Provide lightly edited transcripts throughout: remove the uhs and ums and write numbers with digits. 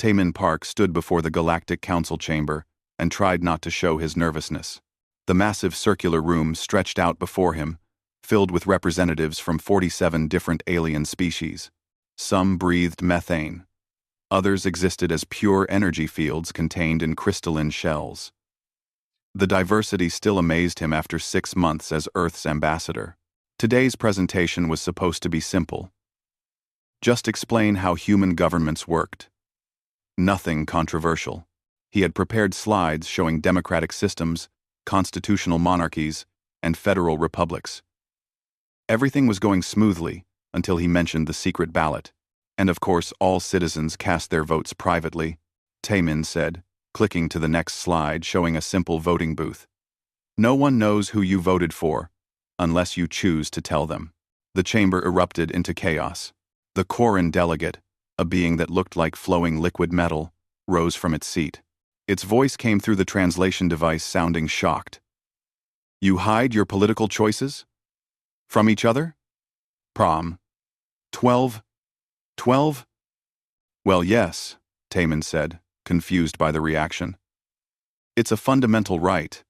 Taemin Park stood before the Galactic Council chamber and tried not to show his nervousness. The massive circular room stretched out before him, filled with representatives from 47 different alien species. Some breathed methane. Others existed as pure energy fields contained in crystalline shells. The diversity still amazed him after 6 months as Earth's ambassador. Today's presentation was supposed to be simple. Just explain how human governments worked. Nothing controversial. He had prepared slides showing democratic systems, constitutional monarchies, and federal republics. Everything was going smoothly until he mentioned the secret ballot. And of course, all citizens cast their votes privately, Taemin said, clicking to the next slide showing a simple voting booth. No one knows who you voted for, unless you choose to tell them. The chamber erupted into chaos. The Quarren delegate, a being that looked like flowing liquid metal, rose from its seat. Its voice came through the translation device sounding shocked. You hide your political choices? From each other? Prom. 12? Well, yes, Taemin said, confused by the reaction. It's a fundamental right.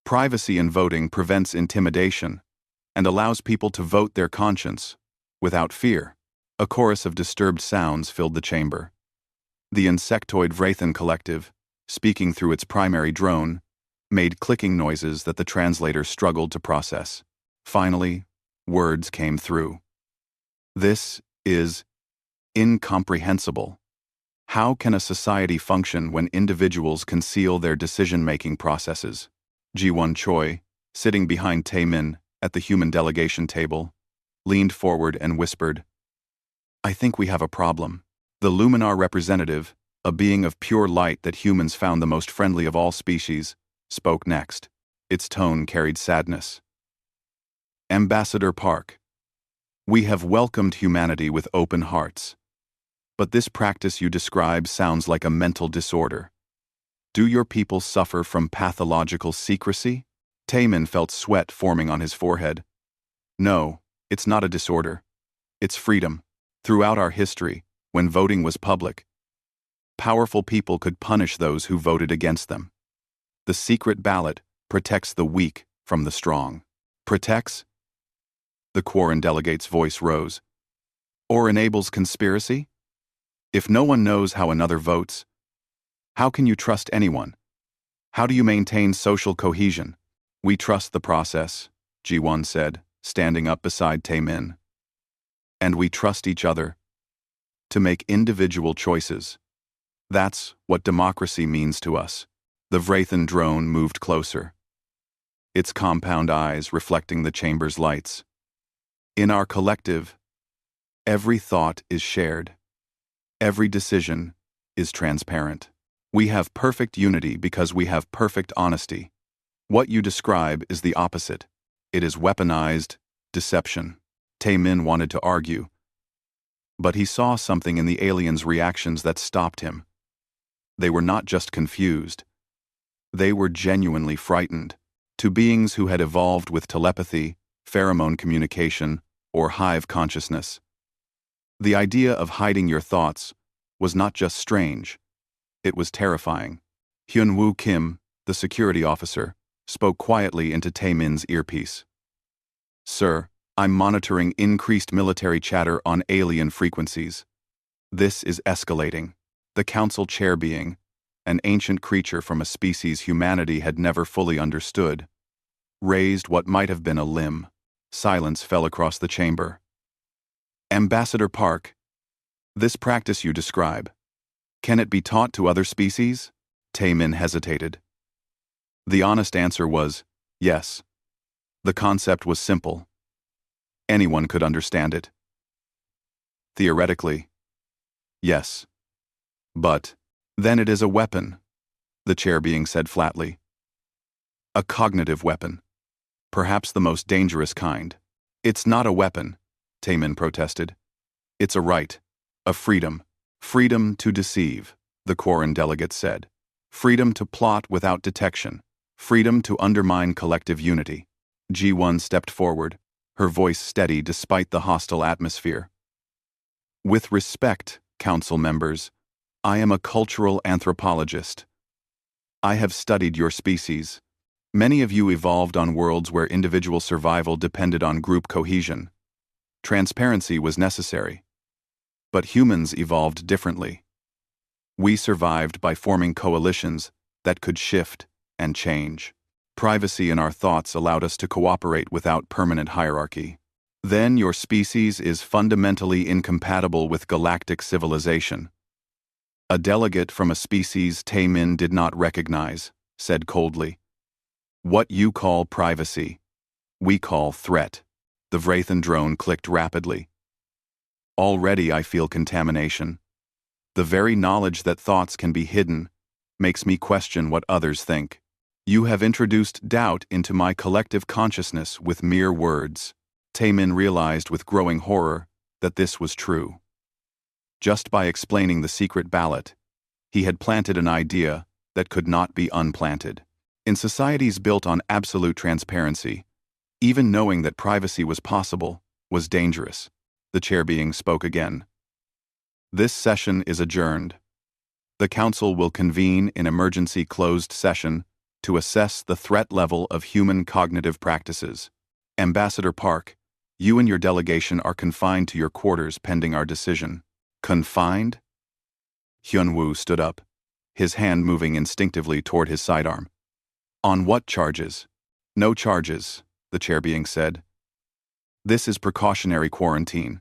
Privacy in voting prevents intimidation and allows people to vote their conscience without fear. A chorus of disturbed sounds filled the chamber. The insectoid Vrathan collective, speaking through its primary drone, made clicking noises that the translator struggled to process. Finally, words came through. This is incomprehensible. How can a society function when individuals conceal their decision-making processes? Ji-won Choi, sitting behind Taemin at the human delegation table, leaned forward and whispered, I think we have a problem. The Luminar representative, a being of pure light that humans found the most friendly of all species, spoke next. Its tone carried sadness. Ambassador Park, we have welcomed humanity with open hearts. But this practice you describe sounds like a mental disorder. Do your people suffer from pathological secrecy? Taemin felt sweat forming on his forehead. No, it's not a disorder. It's freedom. Throughout our history, when voting was public, powerful people could punish those who voted against them. The secret ballot protects the weak from the strong. Protects? The Quarren delegate's voice rose. Or enables conspiracy? If no one knows how another votes, how can you trust anyone? How do you maintain social cohesion? We trust the process, Ji-won said, standing up beside Taemin. And we trust each other to make individual choices. That's what democracy means to us. The Vrathan drone moved closer, its compound eyes reflecting the chamber's lights. In our collective, every thought is shared. Every decision is transparent. We have perfect unity because we have perfect honesty. What you describe is the opposite. It is weaponized deception. Taemin wanted to argue, but he saw something in the aliens' reactions that stopped him. They were not just confused. They were genuinely frightened. To beings who had evolved with telepathy, pheromone communication, or hive consciousness, the idea of hiding your thoughts was not just strange, it was terrifying. Hyun-woo Kim, the security officer, spoke quietly into Taemin's earpiece. Sir, I'm monitoring increased military chatter on alien frequencies. This is escalating. The council chair being, an ancient creature from a species humanity had never fully understood, raised what might have been a limb. Silence fell across the chamber. Ambassador Park, this practice you describe, can it be taught to other species? Taemin hesitated. The honest answer was, yes. The concept was simple. Anyone could understand it. Theoretically, yes. But, then it is a weapon, the chair being said flatly. A cognitive weapon. Perhaps the most dangerous kind. It's not a weapon, Taemin protested. It's a right, a freedom. Freedom to deceive, the Quarren delegate said. Freedom to plot without detection. Freedom to undermine collective unity. Ji-won stepped forward, her voice steady despite the hostile atmosphere. With respect, council members, I am a cultural anthropologist. I have studied your species. Many of you evolved on worlds where individual survival depended on group cohesion. Transparency was necessary. But humans evolved differently. We survived by forming coalitions that could shift and change. Privacy in our thoughts allowed us to cooperate without permanent hierarchy. Then your species is fundamentally incompatible with galactic civilization. A delegate from a species Taemin did not recognize said coldly, "What you call privacy, we call threat." The Vrathan drone clicked rapidly. Already I feel contamination. The very knowledge that thoughts can be hidden makes me question what others think. You have introduced doubt into my collective consciousness with mere words. Taemin realized with growing horror that this was true. Just by explaining the secret ballot, he had planted an idea that could not be unplanted. In societies built on absolute transparency, even knowing that privacy was possible was dangerous. The chair being spoke again. This session is adjourned. The council will convene in emergency closed session to assess the threat level of human cognitive practices. Ambassador Park, you and your delegation are confined to your quarters pending our decision. Confined? Hyunwoo stood up, his hand moving instinctively toward his sidearm. On what charges? No charges, the chair being said. This is precautionary quarantine.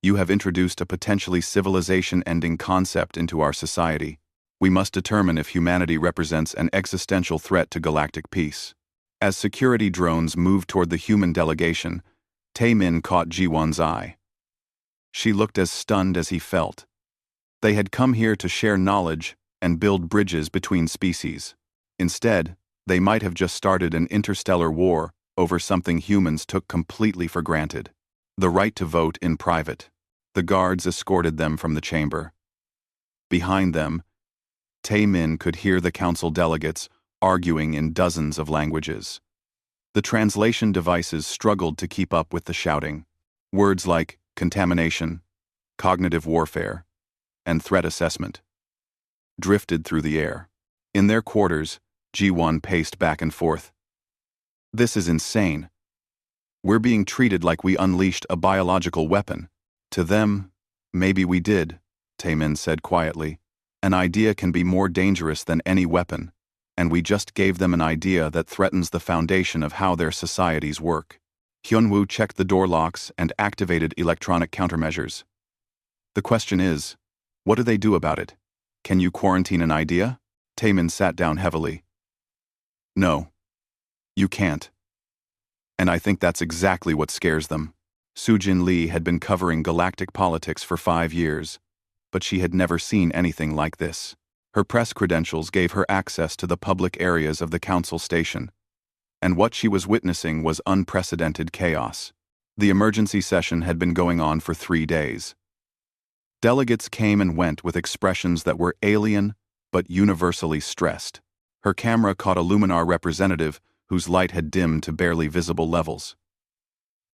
You have introduced a potentially civilization-ending concept into our society. We must determine if humanity represents an existential threat to galactic peace. As security drones moved toward the human delegation, Taemin caught Ji-won's eye. She looked as stunned as he felt. They had come here to share knowledge and build bridges between species. Instead, they might have just started an interstellar war over something humans took completely for granted: the right to vote in private. The guards escorted them from the chamber. Behind them, Taemin could hear the council delegates arguing in dozens of languages. The translation devices struggled to keep up with the shouting. Words like contamination, cognitive warfare, and threat assessment drifted through the air. In their quarters, Ji-won paced back and forth. This is insane. We're being treated like we unleashed a biological weapon. To them, maybe we did, Taemin said quietly. An idea can be more dangerous than any weapon, and we just gave them an idea that threatens the foundation of how their societies work. Hyunwoo checked the door locks and activated electronic countermeasures. The question is, what do they do about it? Can you quarantine an idea? Taemin sat down heavily. No. You can't. And I think that's exactly what scares them. Sujin Lee had been covering galactic politics for 5 years, but she had never seen anything like this. Her press credentials gave her access to the public areas of the council station, and what she was witnessing was unprecedented chaos. The emergency session had been going on for 3 days. Delegates came and went with expressions that were alien but universally stressed. Her camera caught a Luminar representative whose light had dimmed to barely visible levels.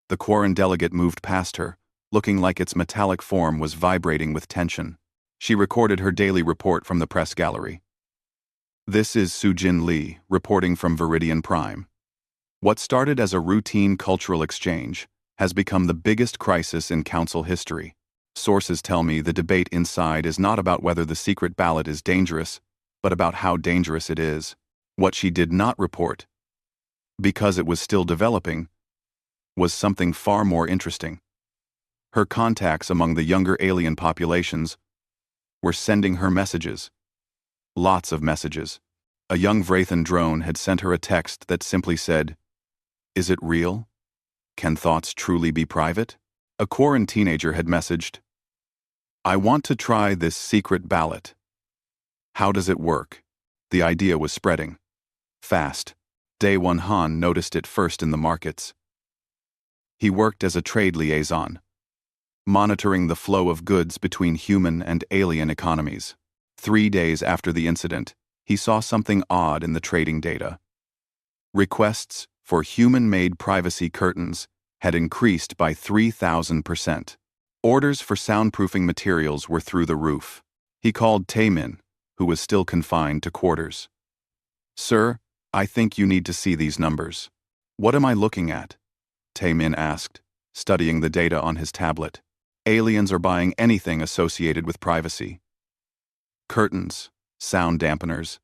The Quarren delegate moved past her, looking like its metallic form was vibrating with tension. She recorded her daily report from the press gallery. This is Sujin Lee, reporting from Viridian Prime. What started as a routine cultural exchange has become the biggest crisis in council history. Sources tell me the debate inside is not about whether the secret ballot is dangerous, but about how dangerous it is. What she did not report, because it was still developing, was something far more interesting. Her contacts among the younger alien populations were sending her messages. Lots of messages. A young Vrathan drone had sent her a text that simply said, "Is it real? Can thoughts truly be private?" A Quarren teenager had messaged, "I want to try this secret ballot. How does it work?" The idea was spreading fast. Daewon Han noticed it first in the markets. He worked as a trade liaison, monitoring the flow of goods between human and alien economies. 3 days after the incident, he saw something odd in the trading data. Requests for human-made privacy curtains had increased by 3,000%. Orders for soundproofing materials were through the roof. He called Taemin, who was still confined to quarters. "Sir, I think you need to see these numbers." "What am I looking at?" Taemin asked, studying the data on his tablet. "Aliens are buying anything associated with privacy. Curtains, sound dampeners,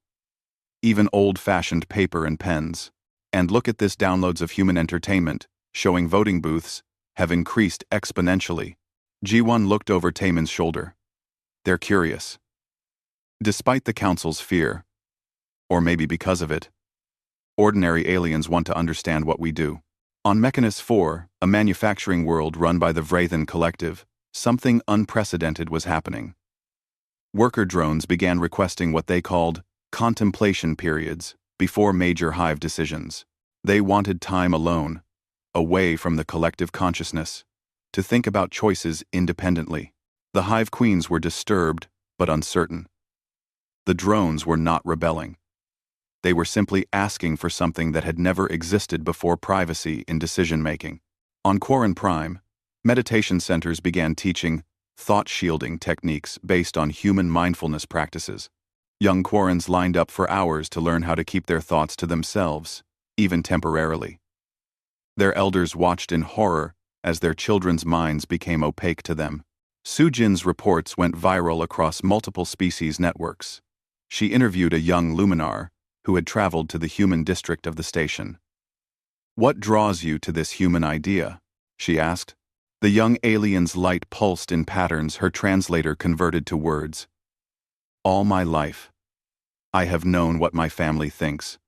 even old-fashioned paper and pens. And look at this, downloads of human entertainment, showing voting booths, have increased exponentially." Ji-won looked over Taemin's shoulder. "They're curious." Despite the Council's fear, or maybe because of it, ordinary aliens want to understand what we do. On Mechanus 4, a manufacturing world run by the Vrathan Collective, something unprecedented was happening. Worker drones began requesting what they called contemplation periods before major hive decisions. They wanted time alone, away from the collective consciousness, to think about choices independently. The hive queens were disturbed but uncertain. The drones were not rebelling. They were simply asking for something that had never existed before: privacy in decision-making. On Quarren Prime, meditation centers began teaching thought-shielding techniques based on human mindfulness practices. Young Quarrens lined up for hours to learn how to keep their thoughts to themselves, even temporarily. Their elders watched in horror as their children's minds became opaque to them. Sujin's reports went viral across multiple species networks. She interviewed a young Luminar who had traveled to the human district of the station. "What draws you to this human idea?" she asked. The young alien's light pulsed in patterns her translator converted to words. "All my life, I have known what my family thinks,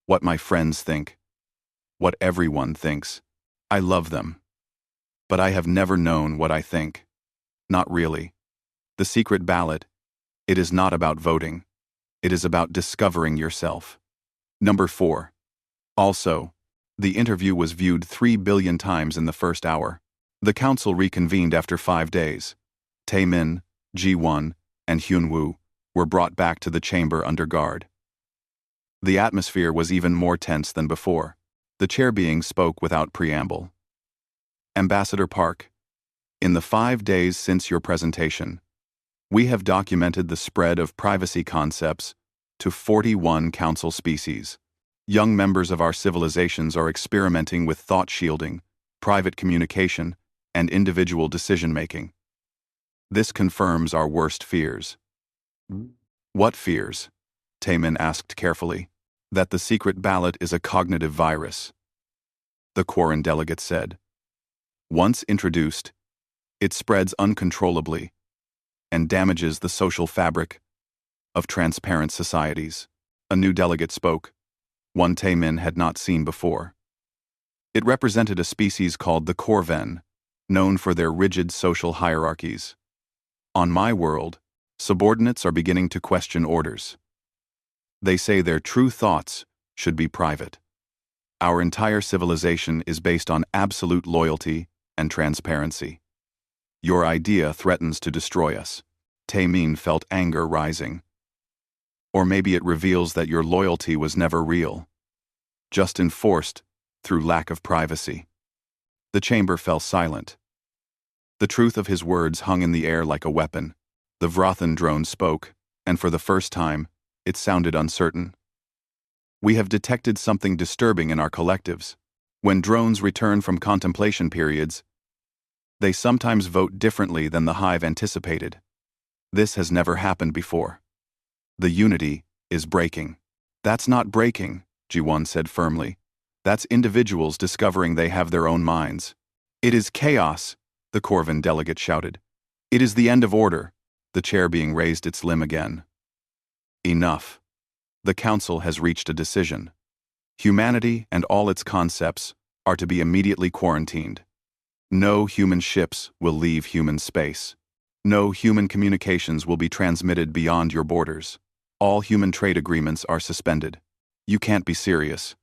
what my friends think, what everyone thinks. I love them. But I have never known what I think. Not really. The secret ballot, it is not about voting. It is about discovering yourself." Number 4. Also, the interview was viewed 3 billion times in the first hour. The council reconvened after 5 days. Taemin, Ji-won, and Hyun-woo were brought back to the chamber under guard. The atmosphere was even more tense than before. The chair being spoke without preamble. "Ambassador Park, in the 5 days since your presentation, we have documented the spread of privacy concepts to 41 council species. Young members of our civilizations are experimenting with thought shielding, private communication, and individual decision-making. This confirms our worst fears." "What fears?" Taemin asked carefully. "That the secret ballot is a cognitive virus," the Quarren delegate said. "Once introduced, it spreads uncontrollably and damages the social fabric of transparent societies." A new delegate spoke, one Taemin had not seen before. It represented a species called the Corven, known for their rigid social hierarchies. "On my world, subordinates are beginning to question orders. They say their true thoughts should be private. Our entire civilization is based on absolute loyalty and transparency. Your idea threatens to destroy us." Taemin felt anger rising. "Or maybe it reveals that your loyalty was never real, just enforced through lack of privacy." The chamber fell silent. The truth of his words hung in the air like a weapon. The Vrathan drone spoke, and for the first time, it sounded uncertain. "We have detected something disturbing in our collectives. When drones return from contemplation periods, they sometimes vote differently than the hive anticipated. This has never happened before. The unity is breaking." "That's not breaking," Ji-won said firmly. "That's individuals discovering they have their own minds." "It is chaos," the Corven delegate shouted. "It is the end of order," the chair being raised its limb again. "Enough. The council has reached a decision. Humanity and all its concepts are to be immediately quarantined. No human ships will leave human space. No human communications will be transmitted beyond your borders. All human trade agreements are suspended." "You can't be serious,"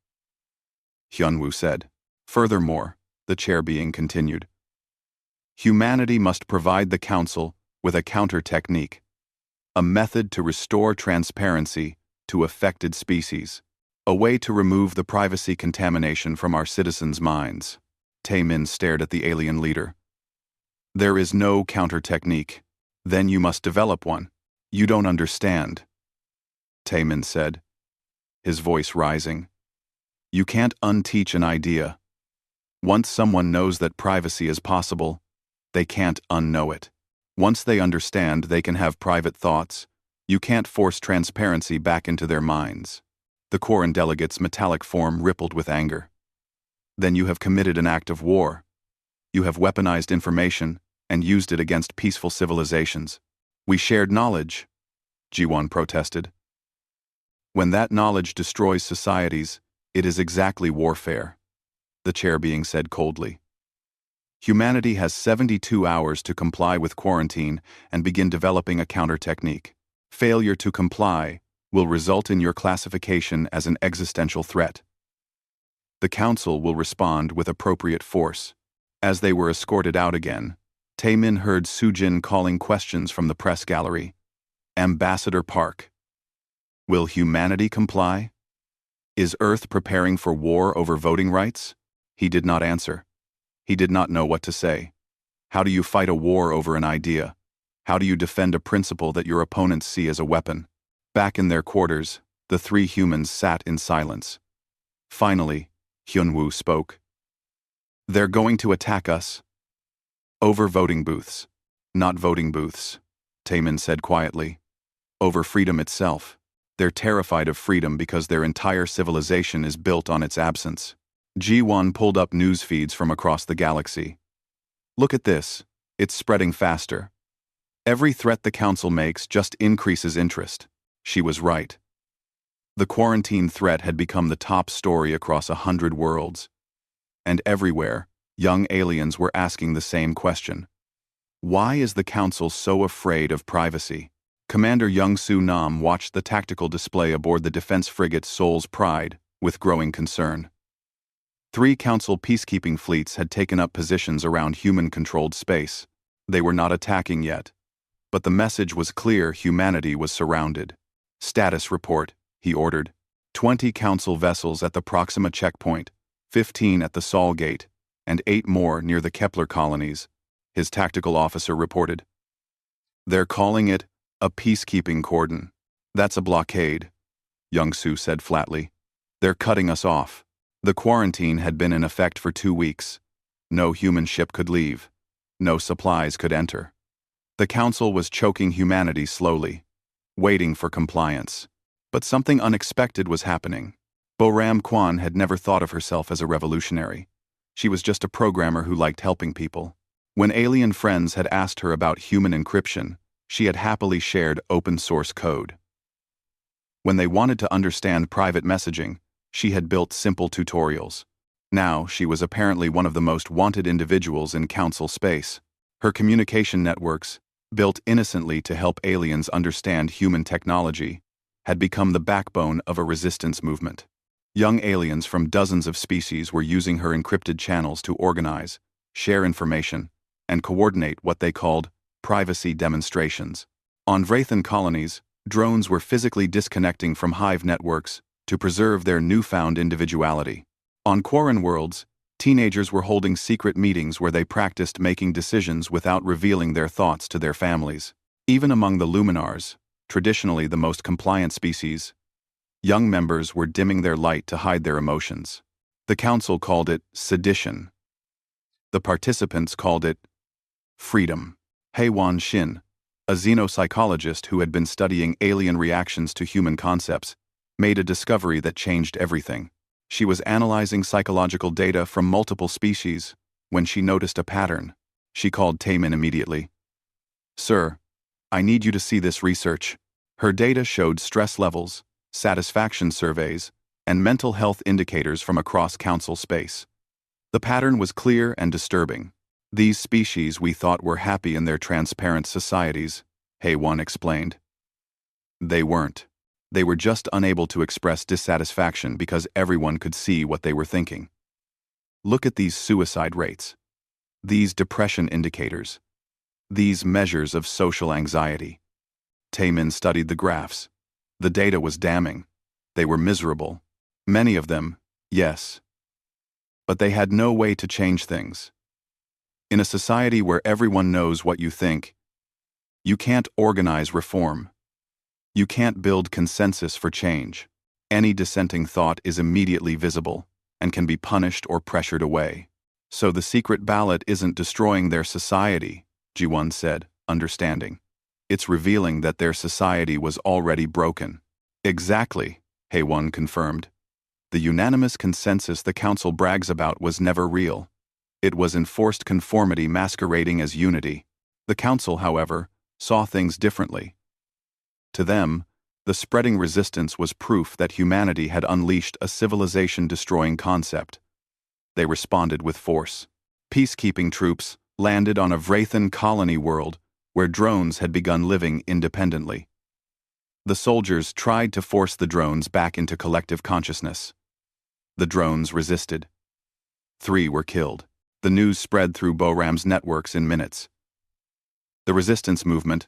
Hyun-woo said. "Furthermore," the chair being continued, "humanity must provide the council with a counter-technique, a method to restore transparency to affected species, a way to remove the privacy contamination from our citizens' minds." Taemin stared at the alien leader. "There is no counter-technique. Then you must develop one." You don't understand, Taemin said, his voice rising. You can't unteach an idea. Once someone knows that privacy is possible, they can't unknow it. Once they understand they can have private thoughts, you can't force transparency back into their minds. The Quarren delegate's metallic form rippled with anger. Then you have committed an act of war. You have weaponized information and used it against peaceful civilizations. We shared knowledge, Jiwon protested. When that knowledge destroys societies, it is exactly warfare, the chair being said coldly. Humanity has 72 hours to comply with quarantine and begin developing a counter-technique. Failure to comply will result in your classification as an existential threat. The council will respond with appropriate force. As they were escorted out again, Taemin heard Sujin calling questions from the press gallery. Ambassador Park. Will humanity comply? Is Earth preparing for war over voting rights? He did not answer. He did not know what to say. How do you fight a war over an idea? How do you defend a principle that your opponents see as a weapon? Back in their quarters, the three humans sat in silence. Finally, Hyunwoo spoke. They're going to attack us. Over voting booths. Not voting booths, Taemin said quietly. Over freedom itself. They're terrified of freedom because their entire civilization is built on its absence. Ji-won pulled up news feeds from across the galaxy. Look at this. It's spreading faster. Every threat the council makes just increases interest. She was right. The quarantine threat had become the top story across 100 worlds. And everywhere, young aliens were asking the same question. Why is the council so afraid of privacy? Commander Young-Soo Nam watched the tactical display aboard the defense frigate Seoul's Pride with growing concern. 3 council peacekeeping fleets had taken up positions around human-controlled space. They were not attacking yet. But the message was clear: humanity was surrounded. Status report, he ordered. 20 council vessels at the Proxima checkpoint, 15 at the Sol Gate, and 8 more near the Kepler colonies, his tactical officer reported. They're calling it a peacekeeping cordon. That's a blockade, Young-Soo said flatly. They're cutting us off. The quarantine had been in effect for 2 weeks. No human ship could leave. No supplies could enter. The council was choking humanity slowly, waiting for compliance. But something unexpected was happening. Bo-Ram Kwan had never thought of herself as a revolutionary. She was just a programmer who liked helping people. When alien friends had asked her about human encryption, she had happily shared open-source code. When they wanted to understand private messaging, she had built simple tutorials. Now she was apparently one of the most wanted individuals in council space. Her communication networks, built innocently to help aliens understand human technology, had become the backbone of a resistance movement. Young aliens from dozens of species were using her encrypted channels to organize, share information, and coordinate what they called privacy demonstrations. On Vrathan colonies, drones were physically disconnecting from hive networks to preserve their newfound individuality. On Quarren worlds, teenagers were holding secret meetings where they practiced making decisions without revealing their thoughts to their families. Even among the Luminars, traditionally the most compliant species, young members were dimming their light to hide their emotions. The council called it sedition. The participants called it freedom. Haewon Shin, a xenopsychologist who had been studying alien reactions to human concepts, made a discovery that changed everything. She was analyzing psychological data from multiple species when she noticed a pattern. She called Taemin immediately. Sir, I need you to see this research. Her data showed stress levels, satisfaction surveys, and mental health indicators from across council space. The pattern was clear and disturbing. These species we thought were happy in their transparent societies, Haewon explained. They weren't. They were just unable to express dissatisfaction because everyone could see what they were thinking. Look at these suicide rates. These depression indicators. These measures of social anxiety. Taemin studied the graphs. The data was damning. They were miserable. Many of them, yes. But they had no way to change things. In a society where everyone knows what you think, you can't organize reform. You can't build consensus for change. Any dissenting thought is immediately visible and can be punished or pressured away. So the secret ballot isn't destroying their society, Ji-won said, understanding. It's revealing that their society was already broken. Exactly, Hae-won confirmed. The unanimous consensus the council brags about was never real. It was enforced conformity masquerading as unity. The council, however, saw things differently. To them, the spreading resistance was proof that humanity had unleashed a civilization-destroying concept. They responded with force. Peacekeeping troops landed on a Vrathan colony world where drones had begun living independently. The soldiers tried to force the drones back into collective consciousness. The drones resisted. 3 were killed. The news spread through Boram's networks in minutes. The resistance movement,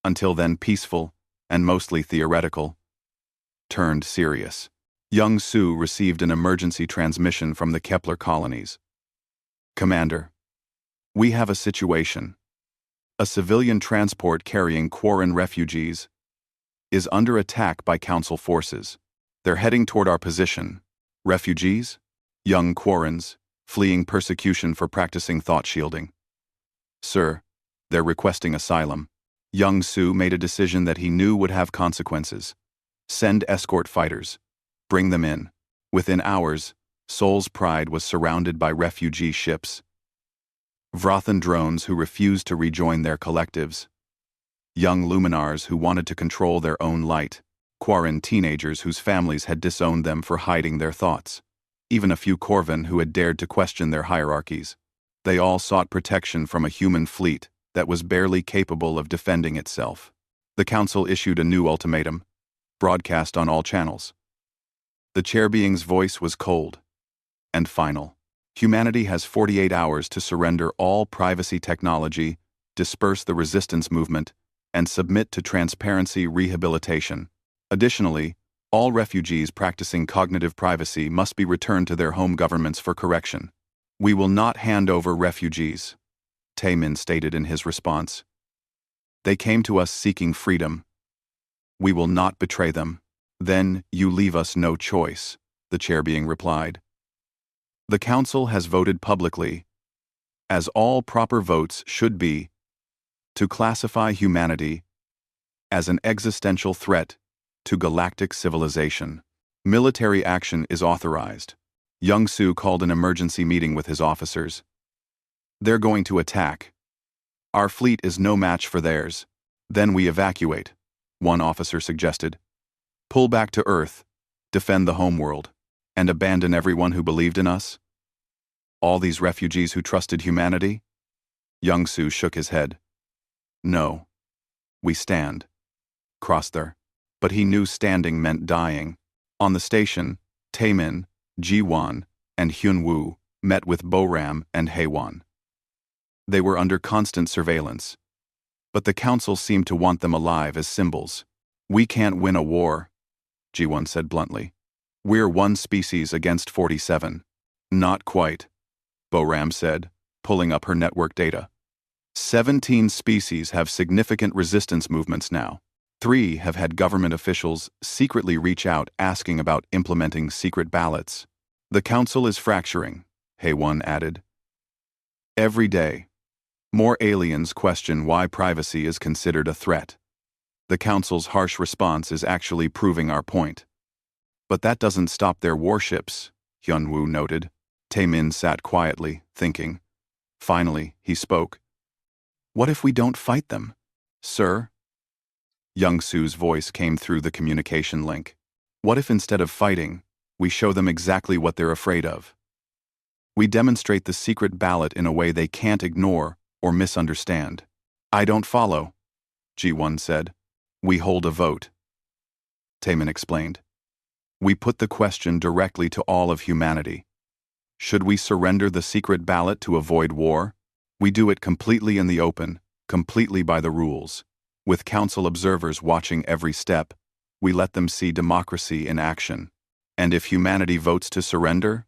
until then peaceful and mostly theoretical, turned serious. Young Su received an emergency transmission from the Kepler colonies. Commander, we have a situation. A civilian transport carrying Quarren refugees is under attack by Council forces. They're heading toward our position. Refugees? Young Quarrens, fleeing persecution for practicing thought shielding. Sir, they're requesting asylum. Young Su made a decision that he knew would have consequences. Send escort fighters. Bring them in. Within hours, Seoul's Pride was surrounded by refugee ships. Vrathan drones who refused to rejoin their collectives. Young luminars who wanted to control their own light. Quarren teenagers whose families had disowned them for hiding their thoughts. Even a few Corvan who had dared to question their hierarchies. They all sought protection from a human fleet that was barely capable of defending itself. The council issued a new ultimatum, broadcast on all channels. The chairbeing's voice was cold and final. Humanity has 48 hours to surrender all privacy technology, disperse the resistance movement, and submit to transparency rehabilitation. Additionally, all refugees practicing cognitive privacy must be returned to their home governments for correction. We will not hand over refugees, Taemin stated in his response. They came to us seeking freedom. We will not betray them. Then you leave us no choice, the chairbeing replied. The council has voted publicly, as all proper votes should be, to classify humanity as an existential threat to galactic civilization. Military action is authorized. Young Su called an emergency meeting with his officers. They're going to attack. Our fleet is no match for theirs. Then we evacuate, one officer suggested. Pull back to Earth, defend the homeworld, and abandon everyone who believed in us? All these refugees who trusted humanity? Young Su shook his head. No. We stand. Crossed there. But he knew standing meant dying. On the station, Taemin, Ji-won, and Hyun-woo met with Boram and Hae-won. They were under constant surveillance. But the council seemed to want them alive as symbols. We can't win a war, Ji-won said bluntly. We're one species against 47. Not quite, Boram said, pulling up her network data. 17 species have significant resistance movements now. 3 have had government officials secretly reach out asking about implementing secret ballots. The council is fracturing, Hae-won added. Every day, more aliens question why privacy is considered a threat. The council's harsh response is actually proving our point. But that doesn't stop their warships, Hyun-woo noted. Taemin sat quietly, thinking. Finally, he spoke. What if we don't fight them, sir? Young Su's voice came through the communication link. What if instead of fighting, we show them exactly what they're afraid of? We demonstrate the secret ballot in a way they can't ignore or misunderstand. I don't follow, Ji-won said. We hold a vote. Taemin explained. We put the question directly to all of humanity. Should we surrender the secret ballot to avoid war? We do it completely in the open, completely by the rules. With council observers watching every step, we let them see democracy in action. And if humanity votes to surrender?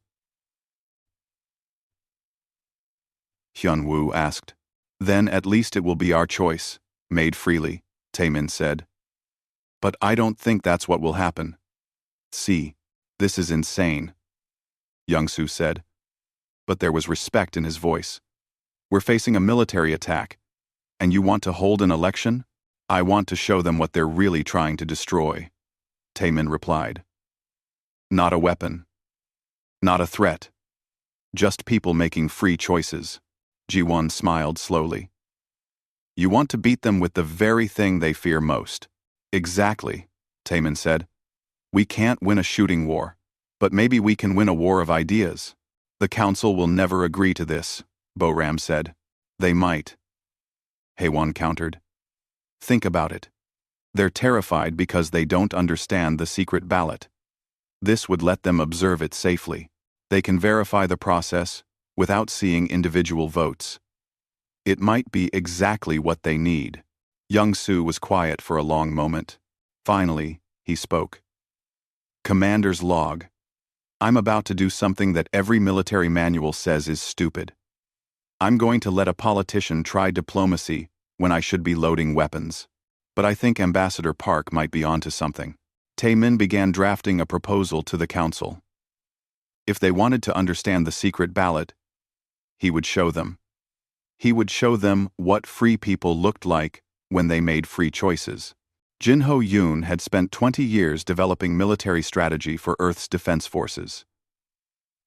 Hyun-woo asked. Then at least it will be our choice, made freely, Taemin said. But I don't think that's what will happen. See, this is insane, Young-soo said. But there was respect in his voice. We're facing a military attack. And you want to hold an election? I want to show them what they're really trying to destroy, Taemin replied. Not a weapon. Not a threat. Just people making free choices. Ji-won smiled slowly. You want to beat them with the very thing they fear most. Exactly, Taemin said. We can't win a shooting war, but maybe we can win a war of ideas. The council will never agree to this, Bo-ram said. They might. Haewon countered. Think about it. They're terrified because they don't understand the secret ballot. This would let them observe it safely. They can verify the process without seeing individual votes. It might be exactly what they need. Young-soo was quiet for a long moment. Finally, he spoke. Commander's log. I'm about to do something that every military manual says is stupid. I'm going to let a politician try diplomacy when I should be loading weapons. But I think Ambassador Park might be onto something. Taemin began drafting a proposal to the council. If they wanted to understand the secret ballot, he would show them. He would show them what free people looked like when they made free choices. Jin Ho-yoon had spent 20 years developing military strategy for Earth's defense forces.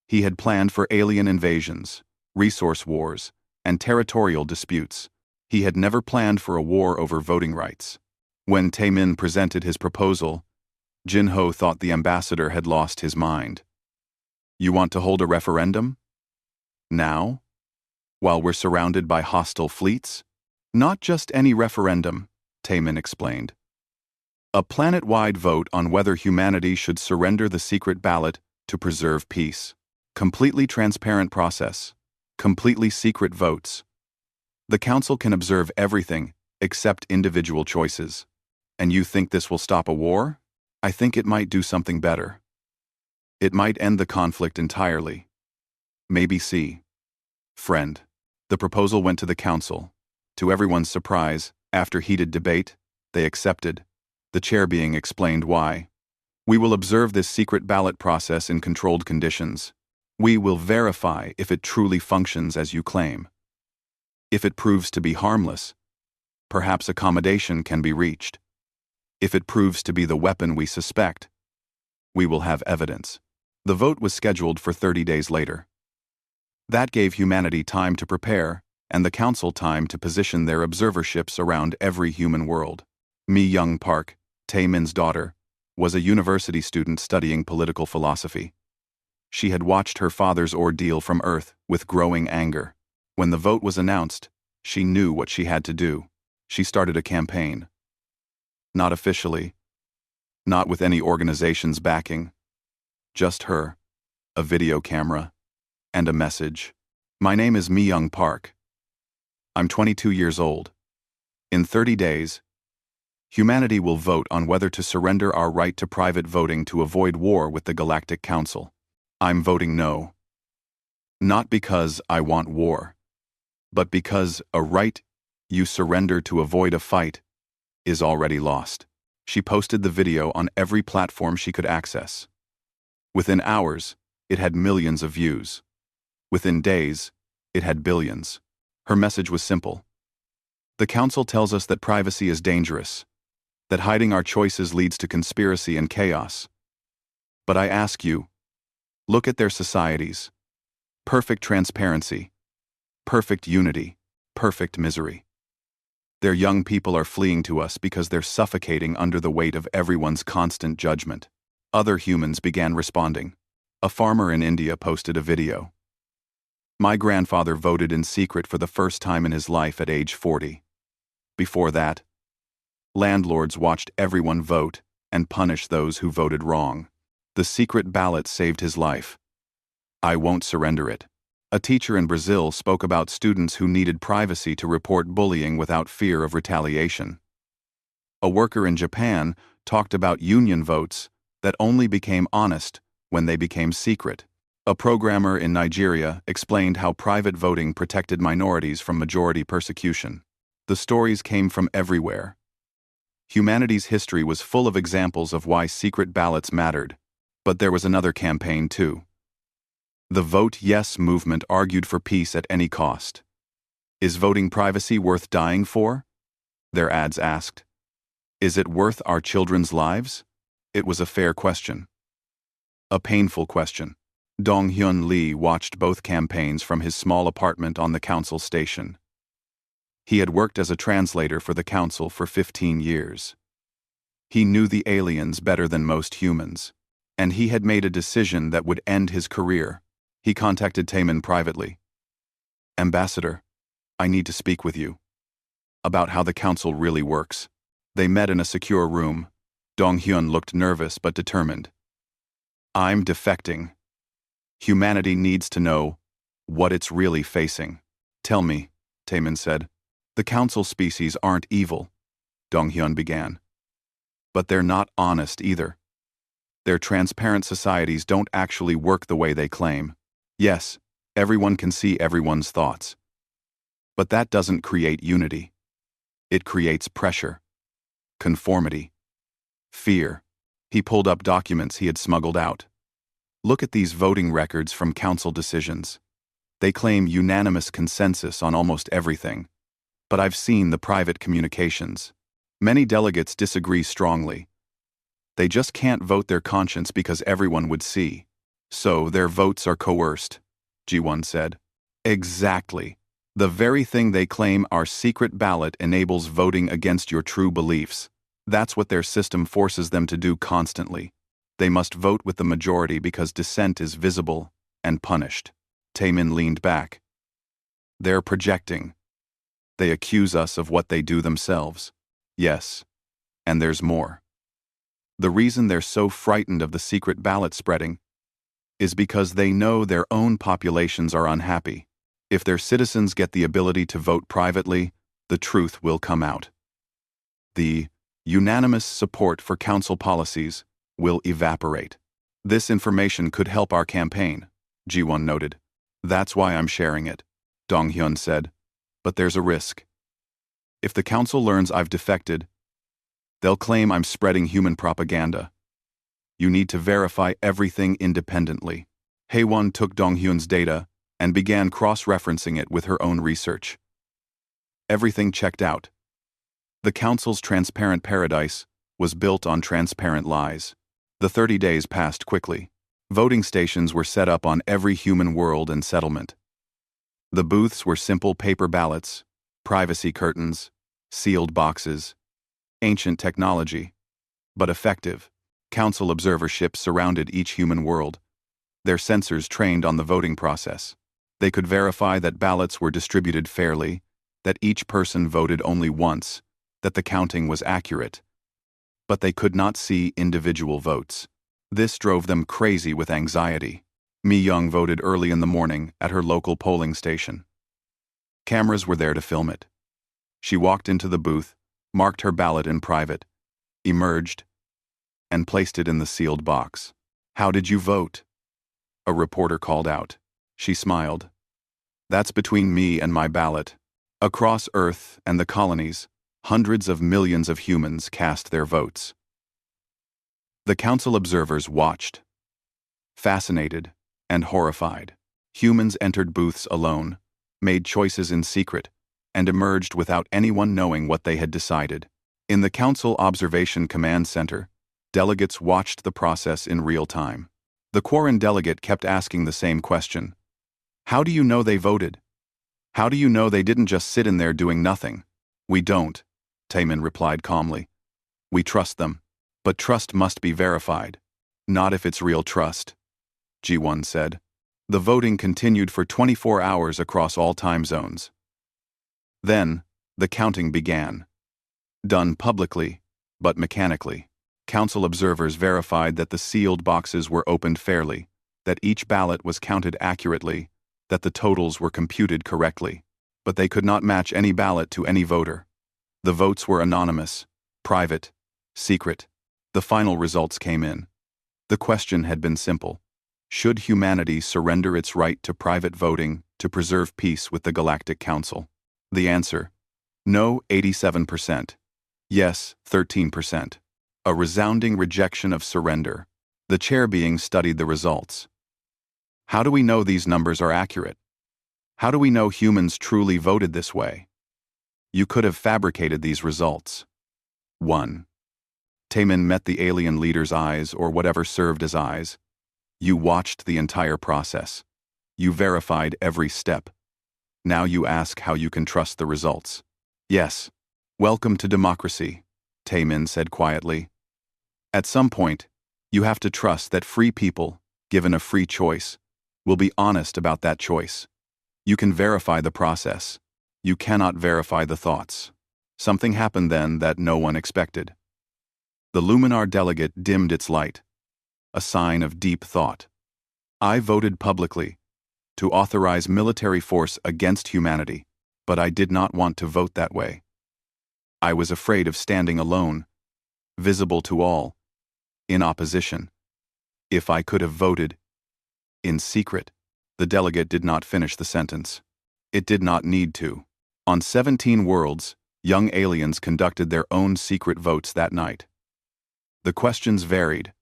He had planned for alien invasions, resource wars, and territorial disputes. He had never planned for a war over voting rights. When Taemin presented his proposal, Jin Ho thought the ambassador had lost his mind. You want to hold a referendum? Now? While we're surrounded by hostile fleets? Not just any referendum, Taemin explained. A planet-wide vote on whether humanity should surrender the secret ballot to preserve peace. Completely transparent process. Completely secret votes. The council can observe everything except individual choices. And you think this will stop a war? I think it might do something better. It might end the conflict entirely. Maybe see. Friend. The proposal went to the council. To everyone's surprise, after heated debate, they accepted. The chair being explained why. We will observe this secret ballot process in controlled conditions. We will verify if it truly functions as you claim. If it proves to be harmless, perhaps accommodation can be reached. If it proves to be the weapon we suspect, we will have evidence. The vote was scheduled for 30 days later. That gave humanity time to prepare, and the council time to position their observerships around every human world. Mi-young Park, Taemin's daughter, was a university student studying political philosophy. She had watched her father's ordeal from Earth with growing anger. When the vote was announced, she knew what she had to do. She started a campaign. Not officially. Not with any organization's backing. Just her, a video camera, and a message. My name is Mi-young Park. I'm 22 years old. In 30 days, humanity will vote on whether to surrender our right to private voting to avoid war with the Galactic Council. I'm voting no. Not because I want war, but because a right you surrender to avoid a fight is already lost. She posted the video on every platform she could access. Within hours, it had millions of views. Within days, it had billions. Her message was simple. The council tells us that privacy is dangerous, that hiding our choices leads to conspiracy and chaos. But I ask you, look at their societies. Perfect transparency, perfect unity, perfect misery. Their young people are fleeing to us because they're suffocating under the weight of everyone's constant judgment. Other humans began responding. A farmer in India posted a video. My grandfather voted in secret for the first time in his life at age 40. Before that, landlords watched everyone vote and punish those who voted wrong. The secret ballot saved his life. I won't surrender it. A teacher in Brazil spoke about students who needed privacy to report bullying without fear of retaliation. A worker in Japan talked about union votes that only became honest when they became secret. A programmer in Nigeria explained how private voting protected minorities from majority persecution. The stories came from everywhere. Humanity's history was full of examples of why secret ballots mattered, but there was another campaign too. The Vote Yes movement argued for peace at any cost. Is voting privacy worth dying for? Their ads asked. Is it worth our children's lives? It was a fair question. A painful question. Dong-hyun Lee watched both campaigns from his small apartment on the council station. He had worked as a translator for the council for 15 years. He knew the aliens better than most humans, and he had made a decision that would end his career. He contacted Taemin privately. Ambassador, I need to speak with you about how the council really works. They met in a secure room. Dong-hyun looked nervous but determined. I'm defecting. Humanity needs to know what it's really facing. Tell me, Taemin said. The council species aren't evil, Dong-hyun began. But they're not honest either. Their transparent societies don't actually work the way they claim. Yes, everyone can see everyone's thoughts. But that doesn't create unity. It creates pressure, conformity, fear. He pulled up documents he had smuggled out. Look at these voting records from council decisions. They claim unanimous consensus on almost everything. But I've seen the private communications. Many delegates disagree strongly. They just can't vote their conscience because everyone would see. So their votes are coerced, Ji-won said. Exactly. The very thing they claim our secret ballot enables voting against your true beliefs. That's what their system forces them to do constantly. They must vote with the majority because dissent is visible and punished. Taemin leaned back. They're projecting. They accuse us of what they do themselves. Yes, and there's more. The reason they're so frightened of the secret ballot spreading is because they know their own populations are unhappy. If their citizens get the ability to vote privately, the truth will come out. The unanimous support for council policies will evaporate. This information could help our campaign, Ji-won noted. That's why I'm sharing it, Dong-hyun said. But there's a risk. If the council learns I've defected, they'll claim I'm spreading human propaganda. You need to verify everything independently. Hae-won took Dong-hyun's data and began cross-referencing it with her own research. Everything checked out. The council's transparent paradise was built on transparent lies. The 30 days passed quickly. Voting stations were set up on every human world and settlement. The booths were simple paper ballots, privacy curtains, sealed boxes, ancient technology, but effective. Council observer ships surrounded each human world, their sensors trained on the voting process. They could verify that ballots were distributed fairly, that each person voted only once, that the counting was accurate. But they could not see individual votes. This drove them crazy with anxiety. Mi-young voted early in the morning at her local polling station. Cameras were there to film it. She walked into the booth, marked her ballot in private, emerged, and placed it in the sealed box. How did you vote? A reporter called out. She smiled. That's between me and my ballot. Across Earth and the colonies, hundreds of millions of humans cast their votes. The council observers watched, fascinated and horrified. Humans entered booths alone, made choices in secret, and emerged without anyone knowing what they had decided. In the Council Observation Command Center, delegates watched the process in real time. The Quarren delegate kept asking the same question. How do you know they voted? How do you know they didn't just sit in there doing nothing? We don't, Taemin replied calmly. We trust them, but trust must be verified. Not if it's real trust, Ji-won said. The voting continued for 24 hours across all time zones. Then, the counting began. Done publicly, but mechanically. Council observers verified that the sealed boxes were opened fairly, that each ballot was counted accurately, that the totals were computed correctly. But they could not match any ballot to any voter. The votes were anonymous, private, secret. The final results came in. The question had been simple. Should humanity surrender its right to private voting to preserve peace with the Galactic Council? The answer: no, 87%. Yes, 13%. A resounding rejection of surrender. The chair being studied the results. How do we know these numbers are accurate? How do we know humans truly voted this way? You could have fabricated these results. 1. Taemin met the alien leader's eyes, or whatever served as eyes. You watched the entire process. You verified every step. Now you ask how you can trust the results. Yes. Welcome to democracy, Taemin said quietly. At some point, you have to trust that free people, given a free choice, will be honest about that choice. You can verify the process. You cannot verify the thoughts. Something happened then that no one expected. The Luminar delegate dimmed its light, a sign of deep thought. I voted publicly to authorize military force against humanity, but I did not want to vote that way. I was afraid of standing alone, visible to all, in opposition. If I could have voted in secret, the delegate did not finish the sentence. It did not need to. On 17 worlds, young aliens conducted their own secret votes that night. The questions varied,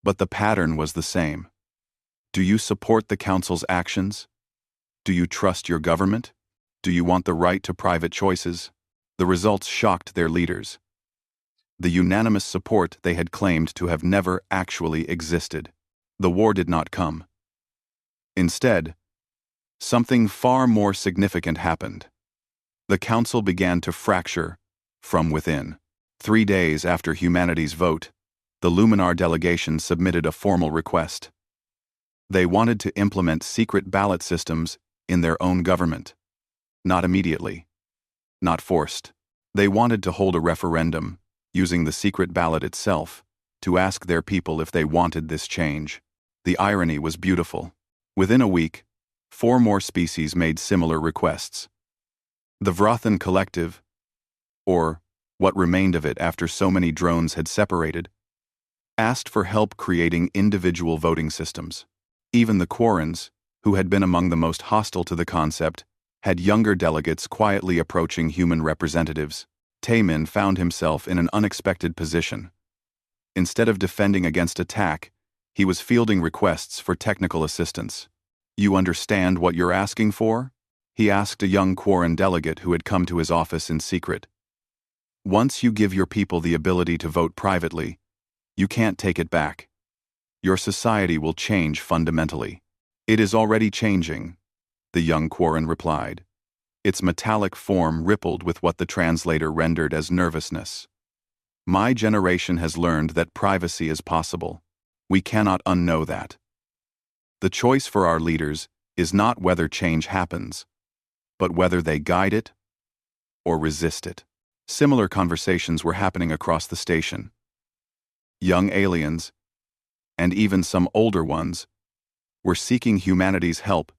but the pattern was the same. Do you support the Council's actions? Do you trust your government? Do you want the right to private choices? The results shocked their leaders. The unanimous support they had claimed to have never actually existed. The war did not come. Instead, something far more significant happened. The Council began to fracture from within. 3 days after humanity's vote, the Luminar delegation submitted a formal request. They wanted to implement secret ballot systems in their own government. Not immediately. Not forced. They wanted to hold a referendum, using the secret ballot itself, to ask their people if they wanted this change. The irony was beautiful. Within a week, 4 more species made similar requests. The Vrothan Collective, or what remained of it after so many drones had separated, asked for help creating individual voting systems. Even the Quarrens, who had been among the most hostile to the concept, had younger delegates quietly approaching human representatives. Taemin found himself in an unexpected position. Instead of defending against attack, he was fielding requests for technical assistance. You understand what you're asking for? He asked a young Quarren delegate who had come to his office in secret. Once you give your people the ability to vote privately, you can't take it back. Your society will change fundamentally. It is already changing, the young Quarren replied. Its metallic form rippled with what the translator rendered as nervousness. My generation has learned that privacy is possible. We cannot unknow that. The choice for our leaders is not whether change happens, but whether they guide it or resist it. Similar conversations were happening across the station. Young aliens, and even some older ones, were seeking humanity's help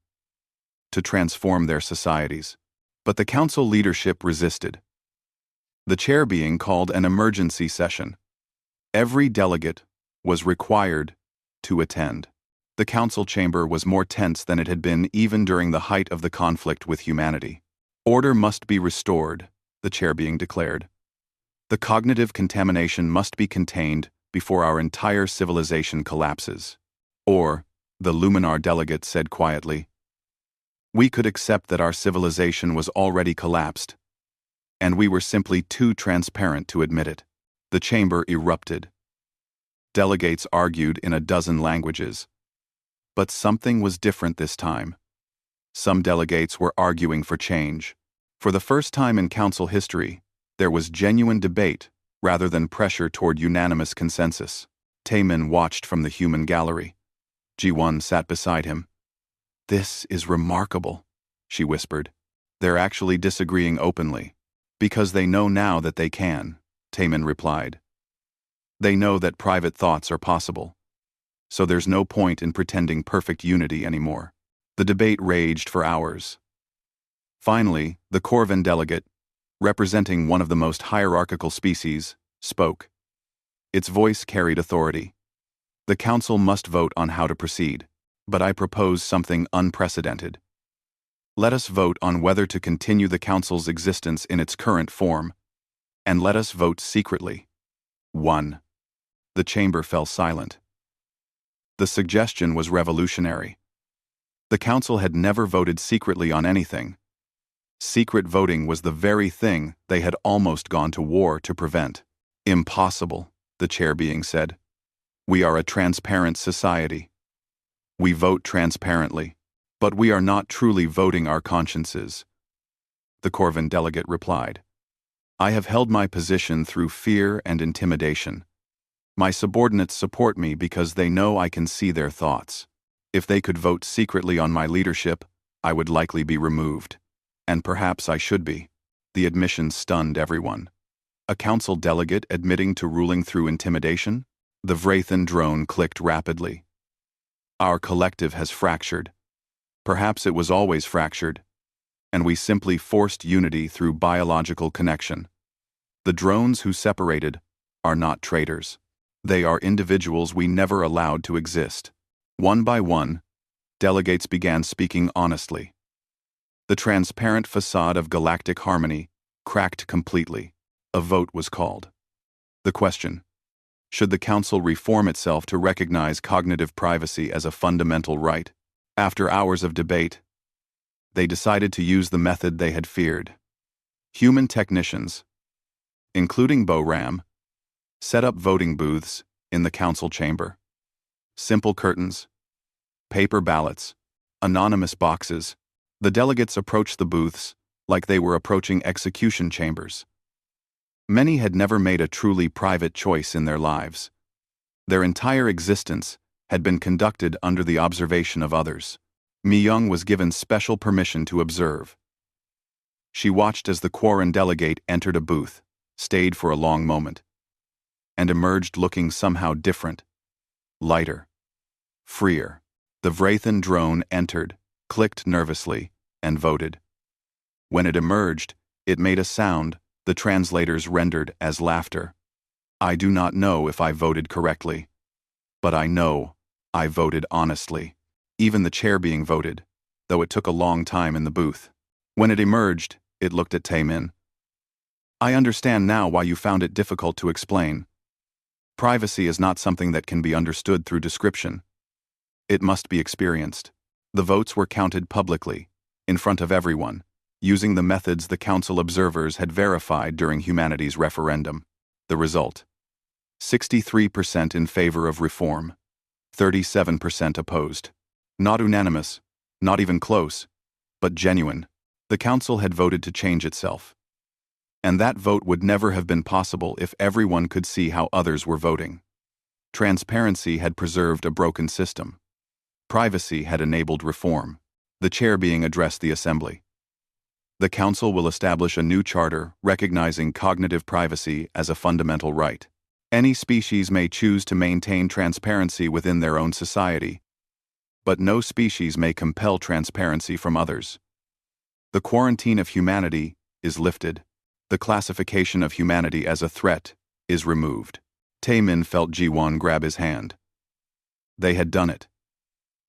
to transform their societies. But the council leadership resisted. The chair being called an emergency session. Every delegate was required to attend. The council chamber was more tense than it had been even during the height of the conflict with humanity. Order must be restored, the chair being declared. The cognitive contamination must be contained before our entire civilization collapses. Or, the Luminar delegate said quietly, we could accept that our civilization was already collapsed, and we were simply too transparent to admit it. The chamber erupted. Delegates argued in a dozen languages. But something was different this time. Some delegates were arguing for change. For the first time in council history, there was genuine debate rather than pressure toward unanimous consensus. Taemin watched from the human gallery. Ji-won sat beside him. This is remarkable, she whispered. They're actually disagreeing openly. Because they know now that they can, Taemin replied. They know that private thoughts are possible. So there's no point in pretending perfect unity anymore. The debate raged for hours. Finally, the Corvan delegate, representing one of the most hierarchical species, spoke. Its voice carried authority. The council must vote on how to proceed, but I propose something unprecedented. Let us vote on whether to continue the council's existence in its current form, and let us vote secretly. 1. The chamber fell silent. The suggestion was revolutionary. The council had never voted secretly on anything. Secret voting was the very thing they had almost gone to war to prevent. Impossible, the chair being said. We are a transparent society. We vote transparently, but we are not truly voting our consciences. The Corvin delegate replied, I have held my position through fear and intimidation. My subordinates support me because they know I can see their thoughts. If they could vote secretly on my leadership, I would likely be removed. And perhaps I should be. The admission stunned everyone. A council delegate admitting to ruling through intimidation? The Vrathan drone clicked rapidly. Our collective has fractured. Perhaps it was always fractured, and we simply forced unity through biological connection. The drones who separated are not traitors. They are individuals we never allowed to exist. One by one, delegates began speaking honestly. The transparent facade of galactic harmony cracked completely. A vote was called. The question: should the council reform itself to recognize cognitive privacy as a fundamental right? After hours of debate, they decided to use the method they had feared. Human technicians, including Bo-Ram, set up voting booths in the council chamber. Simple curtains, paper ballots, anonymous boxes. The delegates approached the booths like they were approaching execution chambers. Many had never made a truly private choice in their lives. Their entire existence had been conducted under the observation of others. Mi-Young was given special permission to observe. She watched as the Quarren delegate entered a booth, stayed for a long moment, and emerged looking somehow different, lighter, freer. The Vrathan drone entered, clicked nervously, and voted. When it emerged, it made a sound the translators rendered as laughter. I do not know if I voted correctly, but I know I voted honestly. Even the chair being voted, though it took a long time in the booth. When it emerged, it looked at Taemin. I understand now why you found it difficult to explain. Privacy is not something that can be understood through description. It must be experienced. The votes were counted publicly, in front of everyone, using the methods the council observers had verified during humanity's referendum. The result: 63% in favor of reform, 37% opposed. Not unanimous, not even close, but genuine. The council had voted to change itself. And that vote would never have been possible if everyone could see how others were voting. Transparency had preserved a broken system. Privacy had enabled reform. The chair being addressed the assembly. The council will establish a new charter recognizing cognitive privacy as a fundamental right. Any species may choose to maintain transparency within their own society, but no species may compel transparency from others. The quarantine of humanity is lifted. The classification of humanity as a threat is removed. Taemin felt Ji-won grab his hand. They had done it.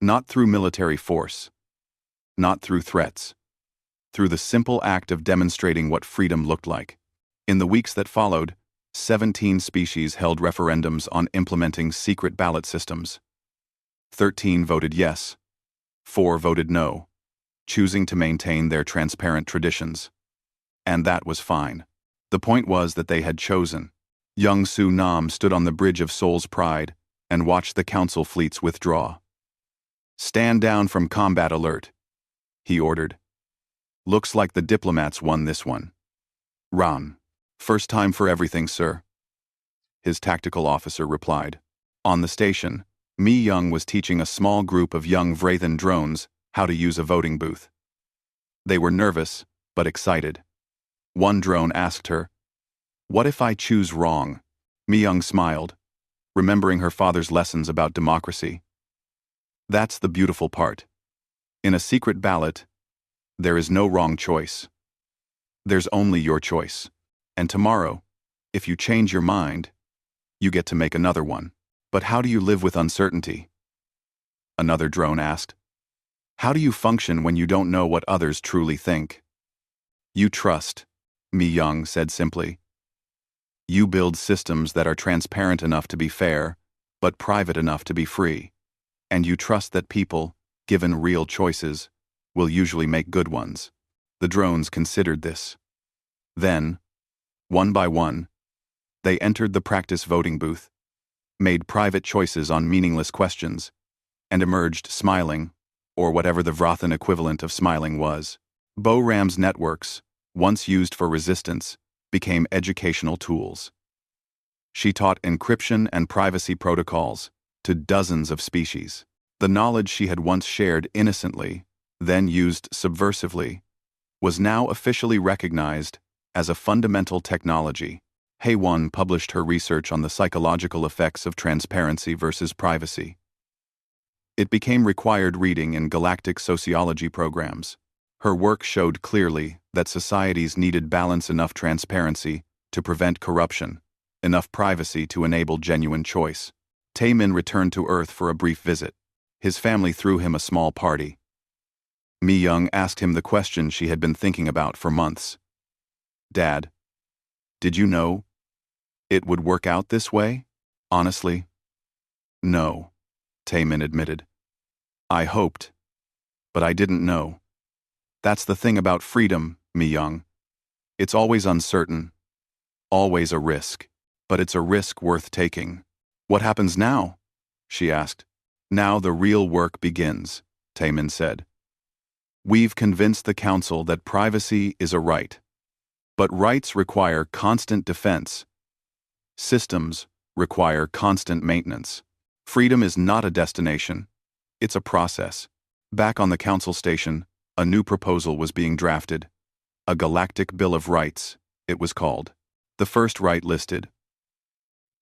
Not through military force. Not through threats. Through the simple act of demonstrating what freedom looked like. In the weeks that followed, 17 species held referendums on implementing secret ballot systems. 13 voted yes. 4 voted no, choosing to maintain their transparent traditions. And that was fine. The point was that they had chosen. Young Su Nam stood on the bridge of Seoul's Pride and watched the council fleets withdraw. Stand down from combat alert, he ordered. Looks like the diplomats won this one. Ran. First time for everything, sir. His tactical officer replied. On the station, Mi-Young was teaching a small group of young Vrathan drones how to use a voting booth. They were nervous, but excited. One drone asked her, "What if I choose wrong?" Mi-Young smiled, remembering her father's lessons about democracy. That's the beautiful part. In a secret ballot, there is no wrong choice. There's only your choice. And tomorrow, if you change your mind, you get to make another one. But how do you live with uncertainty? Another drone asked. How do you function when you don't know what others truly think? You trust, Mi-Young said simply. You build systems that are transparent enough to be fair, but private enough to be free. And you trust that people, given real choices, will usually make good ones. The drones considered this. Then, one by one, they entered the practice voting booth, made private choices on meaningless questions, and emerged smiling, or whatever the Vrothan equivalent of smiling was. Bo-Ram's networks, once used for resistance, became educational tools. She taught encryption and privacy protocols to dozens of species. The knowledge she had once shared innocently, then used subversively, was now officially recognized as a fundamental technology. Hei-Wan published her research on the psychological effects of transparency versus privacy. It became required reading in galactic sociology programs. Her work showed clearly that societies needed balance, enough transparency to prevent corruption, enough privacy to enable genuine choice. Taemin returned to Earth for a brief visit. His family threw him a small party. Mi-young asked him the question she had been thinking about for months. "Dad, did you know it would work out this way?" "Honestly, no," Taemin admitted. "I hoped, but I didn't know. That's the thing about freedom, Mi-young. It's always uncertain, always a risk, but it's a risk worth taking." "What happens now?" she asked. "Now the real work begins," Taemin said. "We've convinced the council that privacy is a right. But rights require constant defense. Systems require constant maintenance. Freedom is not a destination, it's a process." Back on the council station, a new proposal was being drafted. A Galactic Bill of Rights, it was called. The first right listed: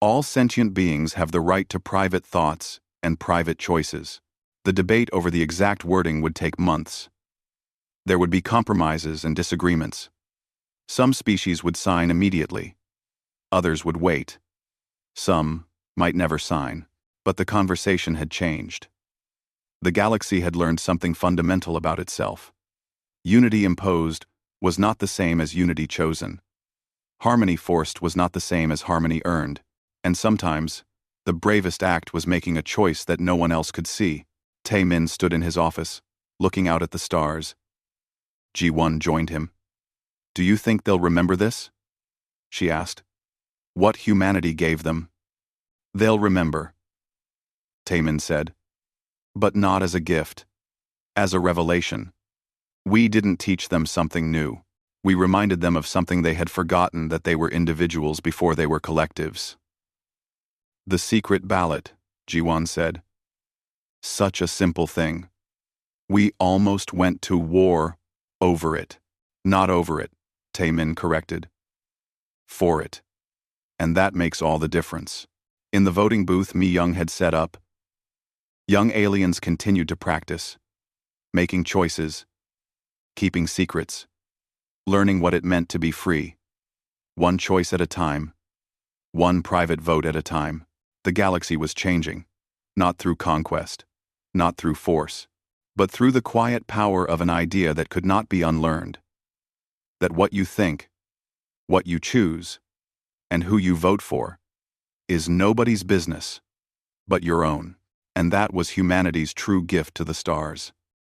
all sentient beings have the right to private thoughts and private choices. The debate over the exact wording would take months. There would be compromises and disagreements. Some species would sign immediately. Others would wait. Some might never sign. But the conversation had changed. The galaxy had learned something fundamental about itself. Unity imposed was not the same as unity chosen. Harmony forced was not the same as harmony earned. And sometimes, the bravest act was making a choice that no one else could see. Taemin stood in his office, looking out at the stars. Ji-won joined him. "Do you think they'll remember this?" she asked. "What humanity gave them?" "They'll remember," Taemin said. "But not as a gift. As a revelation. We didn't teach them something new. We reminded them of something they had forgotten, that they were individuals before they were collectives." "The secret ballot," Ji-won said. "Such a simple thing. We almost went to war over it." "Not over it," Taemin corrected. "For it. And that makes all the difference." In the voting booth Mi-young had set up, young aliens continued to practice, making choices, keeping secrets, learning what it meant to be free. One choice at a time, one private vote at a time. The galaxy was changing, not through conquest, not through force, but through the quiet power of an idea that could not be unlearned. That what you think, what you choose, and who you vote for is nobody's business but your own. And that was humanity's true gift to the stars.